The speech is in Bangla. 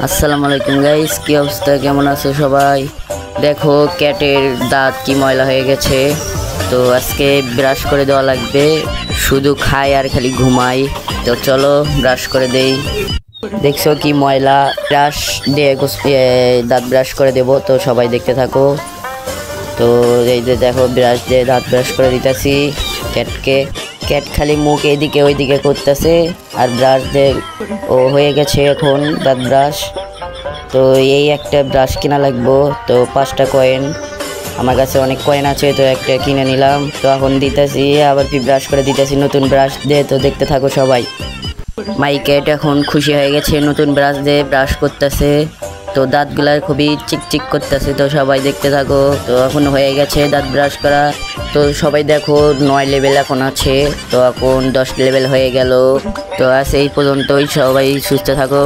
আসসালামু আলাইকুম গাইস, কি অবস্থা, কেমন আছো সবাই? দেখো ক্যাটের দাঁত কি ময়লা হয়ে গেছে। তো আজকে ব্রাশ করে দেওয়া লাগবে, শুধু খায় আর খালি ঘুমায়। তো চলো ব্রাশ করে দেই। দেখছো কি ময়লা, ব্রাশ দিয়ে দাঁত ব্রাশ করে দেব। তো সবাই দেখতে থাকো। তো এই যে দেখো ব্রাশ দিয়ে দাঁত ব্রাশ করে দিতেছি ক্যাটকে। ক্যাট খালি মুখ এদিকে ওইদিকে করতেছে আর ব্রাশ দিয়ে ও হয়ে গেছে এখন দাঁত ব্রাশ। তো এই একটা ব্রাশ কিনা লাগবো, তো 5টা কয়েন আমার কাছে, অনেক কয়েন আছে, তো একটা কিনে নিলাম। তো এখন দিতেছি, আবার কি ব্রাশ করে দিতেছি নতুন ব্রাশ দিয়ে। তো দেখতে থাকো সবাই। মাই ক্যাট এখন খুশি হয়ে গেছে, নতুন ব্রাশ দিয়ে ব্রাশ করতেছে। তো দাঁতগুলা খুবই চিকচিক করতেছে। তো সবাই দেখতে থাকো। তো এখন হয়ে গেছে দাঁত ব্রাশ করা। তো সবাই দেখো 9 লেভেল এখন আছে, তো এখন 10 লেভেল হয়ে গেল। তো আজ এই পর্যন্তই, সবাই সুস্থ থাকো।